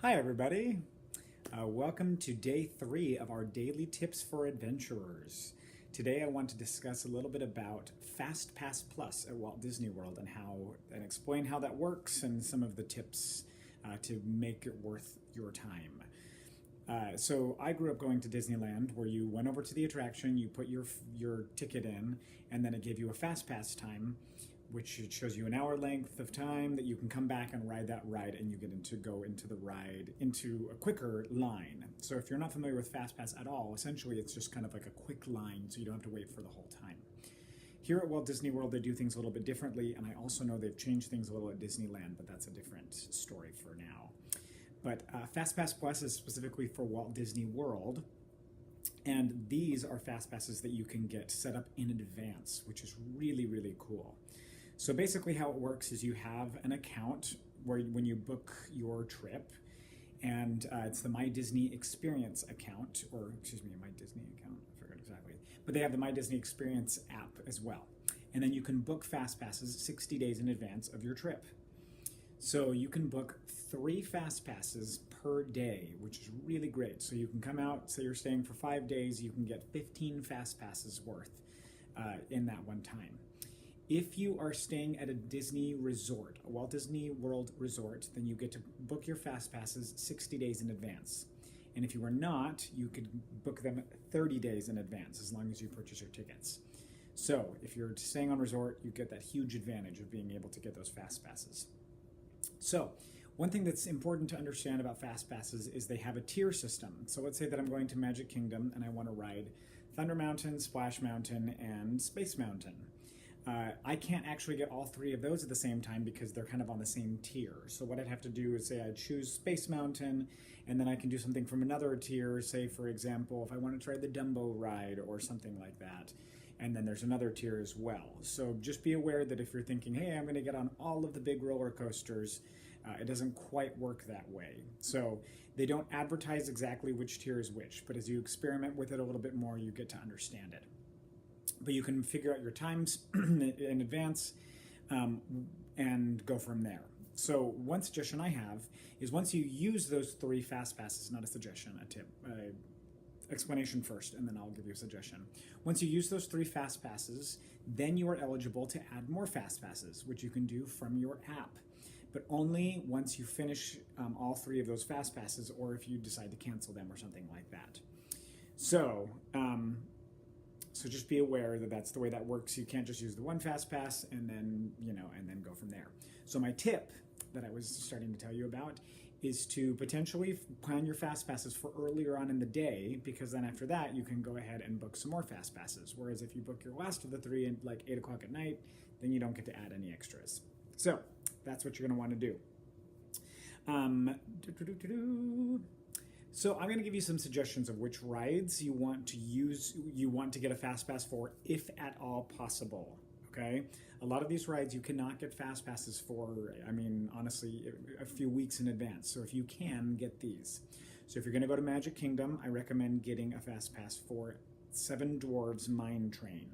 Hi everybody! Welcome to day 3 of our daily tips for adventurers. Today I want to discuss a little bit about FastPass Plus at Walt Disney World and explain how that works and some of the tips to make it worth your time. So I grew up going to Disneyland, where you went over to the attraction, you put your ticket in, and then it gave you a FastPass time, which shows you an hour length of time that you can come back and ride that ride, and you get to go into the ride into a quicker line. So if you're not familiar with FastPass at all, essentially it's just kind of like a quick line, so you don't have to wait for the whole time. Here at Walt Disney World, they do things a little bit differently, and I also know they've changed things a little at Disneyland, but that's a different story for now. But FastPass Plus is specifically for Walt Disney World, and these are FastPasses that you can get set up in advance, which is really, really cool. So basically how it works is you have an account where when you book your trip, and it's the My Disney Experience account, or excuse me, My Disney account, I forgot exactly. But they have the My Disney Experience app as well. And then you can book FastPasses 60 days in advance of your trip. So you can book 3 FastPasses per day, which is really great. So you can come out, say you're staying for 5 days, you can get 15 FastPasses worth in that one time. If you are staying at a Disney resort, a Walt Disney World resort, then you get to book your FastPasses 60 days in advance. And if you are not, you could book them 30 days in advance, as long as you purchase your tickets. So if you're staying on resort, you get that huge advantage of being able to get those FastPasses. So one thing that's important to understand about FastPasses is they have a tier system. So let's say that I'm going to Magic Kingdom and I want to ride Thunder Mountain, Splash Mountain, and Space Mountain. I can't actually get all 3 of those at the same time because they're kind of on the same tier. So what I'd have to do is say I choose Space Mountain, and then I can do something from another tier, say for example, if I want to try the Dumbo ride or something like that. And then there's another tier as well. So just be aware that if you're thinking, hey, I'm going to get on all of the big roller coasters, it doesn't quite work that way. So they don't advertise exactly which tier is which, but as you experiment with it a little bit more, you get to understand it. But you can figure out your times in advance and go from there. So one suggestion I have is once you use those 3 FastPasses, not a suggestion, a tip, explanation first, and then I'll give you a suggestion. Once you use those 3 FastPasses, then you are eligible to add more FastPasses, which you can do from your app, but only once you finish all 3 of those FastPasses, or if you decide to cancel them or something like that. So just be aware that that's the way that works. You can't just use the one FastPass and then, and then go from there. So my tip that I was starting to tell you about is to potentially plan your FastPasses for earlier on in the day, because then after that you can go ahead and book some more FastPasses. Whereas if you book your last of the 3 at like 8 o'clock at night, then you don't get to add any extras. So that's what you're going to want to do. So I'm going to give you some suggestions of which rides you want to get a FastPass for, if at all possible. Okay, a lot of these rides you cannot get FastPasses for, I mean, honestly, a few weeks in advance. So if you can, get these. So if you're going to go to Magic Kingdom, I recommend getting a FastPass for Seven Dwarfs Mine Train.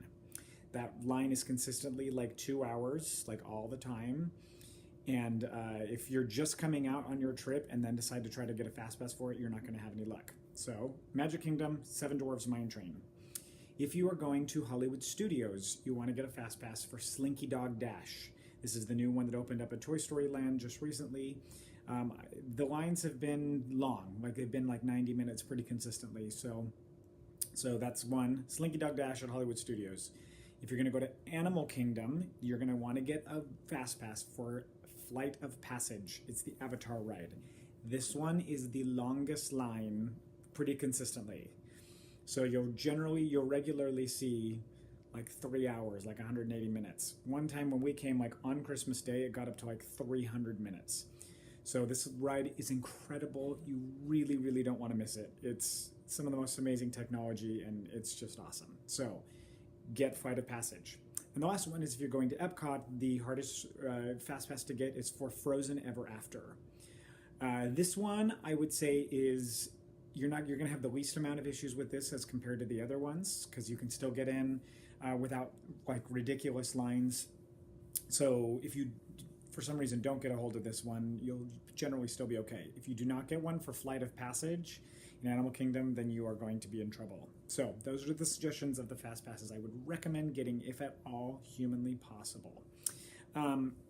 That line is consistently like 2 hours, like all the time. And if you're just coming out on your trip and then decide to try to get a FastPass for it, you're not going to have any luck. So Magic Kingdom, Seven Dwarfs Mine Train. If you are going to Hollywood Studios, you want to get a FastPass for Slinky Dog Dash. This is the new one that opened up at Toy Story Land just recently. The lines have been long, like they've been like 90 minutes pretty consistently. So that's one, Slinky Dog Dash at Hollywood Studios. If you're going to go to Animal Kingdom, you're going to want to get a FastPass for Flight of Passage. It's the Avatar ride. This one is the longest line pretty consistently. So you'll regularly see like 3 hours, like 180 minutes. One time when we came, like on Christmas Day, it got up to like 300 minutes. So this ride is incredible. You really, really don't want to miss it. It's some of the most amazing technology, and it's just awesome. So get Flight of Passage. And the last one is if you're going to Epcot, the hardest FastPass to get is for Frozen Ever After. This one, I would say, is you're going to have the least amount of issues with this as compared to the other ones, because you can still get in without like ridiculous lines. So if you for some reason don't get a hold of this one, you'll generally still be okay. If you do not get one for Flight of Passage in Animal Kingdom, then you are going to be in trouble. So those are the suggestions of the FastPasses I would recommend getting, if at all humanly possible.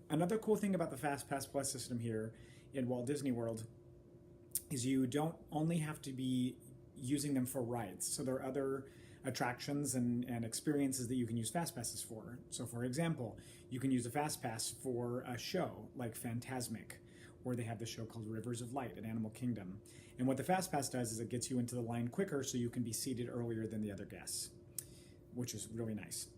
Another cool thing about the FastPass Plus system here in Walt Disney World is you don't only have to be using them for rides. So there are other attractions and experiences that you can use FastPasses for. So for example, you can use a FastPass for a show like Fantasmic, or they have the show called Rivers of Light at Animal Kingdom. And what the FastPass does is it gets you into the line quicker so you can be seated earlier than the other guests, which is really nice.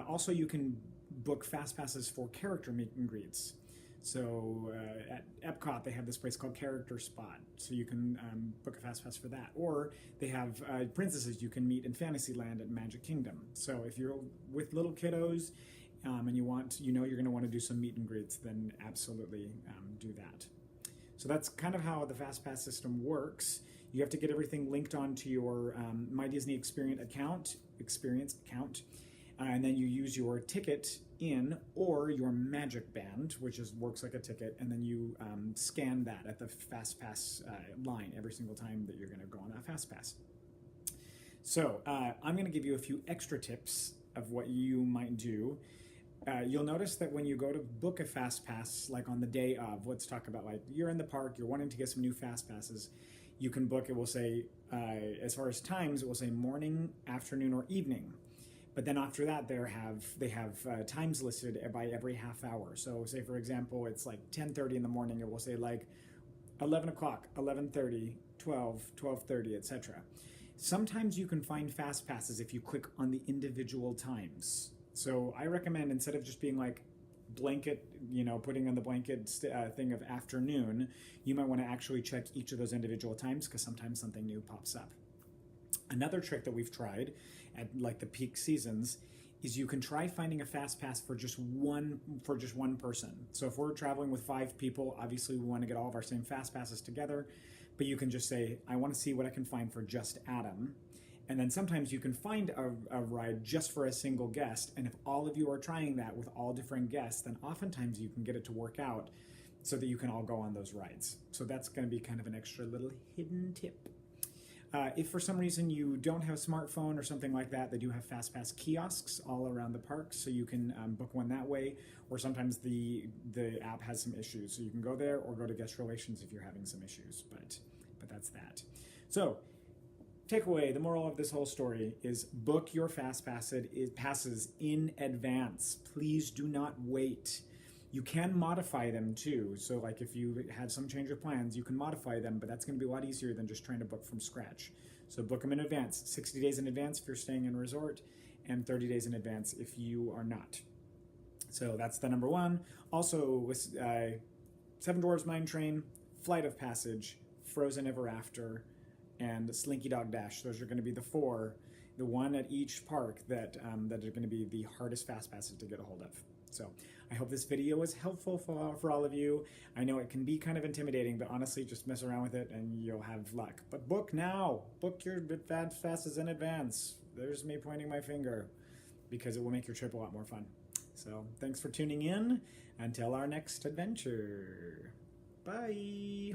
Also, you can book FastPasses for character meet and greets. So at Epcot, they have this place called Character Spot, so you can book a FastPass for that. Or they have princesses you can meet in Fantasyland at Magic Kingdom. So if you're with little kiddos and you're going to want to do some meet and greets, then absolutely do that. So that's kind of how the FastPass system works. You have to get everything linked onto your My Disney Experience account, and then you use your ticket in or your Magic Band, which works like a ticket, and then you scan that at the FastPass line every single time that you're going to go on a FastPass. So I'm going to give you a few extra tips of what you might do. You'll notice that when you go to book a FastPass, like on the day of, let's talk about like you're in the park, you're wanting to get some new FastPasses, you can book, it will say, as far as times, it will say morning, afternoon, or evening. But then after that, they have times listed by every half hour. So say, for example, it's like 10:30 in the morning. It will say like 11 o'clock, 11:30, 12, 12:30, etc. Sometimes you can find FastPasses if you click on the individual times. So I recommend, instead of just being like blanket, putting on the blanket thing of afternoon, you might want to actually check each of those individual times, because sometimes something new pops up. Another trick that we've tried at like the peak seasons is you can try finding a FastPass for just one person. So if we're traveling with 5 people, obviously we want to get all of our same FastPasses together, but you can just say, I want to see what I can find for just Adam. And then sometimes you can find a ride just for a single guest, and if all of you are trying that with all different guests, then oftentimes you can get it to work out so that you can all go on those rides. So that's going to be kind of an extra little hidden tip. If for some reason you don't have a smartphone or something like that, they do have FastPass kiosks all around the park, so you can book one that way. Or sometimes the app has some issues, so you can go there or go to guest relations if you're having some issues. But that's that. So takeaway, the moral of this whole story is book your passes in advance. Please do not wait. You can modify them too. So like if you had some change of plans, you can modify them, but that's going to be a lot easier than just trying to book from scratch. So book them in advance, 60 days in advance if you're staying in a resort, and 30 days in advance if you are not. So that's the number one. Also, with Seven Dwarfs Mine Train, Flight of Passage, Frozen Ever After, and Slinky Dog Dash. Those are going to be the 4, the one at each park that are going to be the hardest FastPasses to get a hold of. So I hope this video was helpful for all of you. I know it can be kind of intimidating, but honestly, just mess around with it and you'll have luck. But book now. Book your FastPasses in advance. There's me pointing my finger, because it will make your trip a lot more fun. So thanks for tuning in. Until our next adventure. Bye.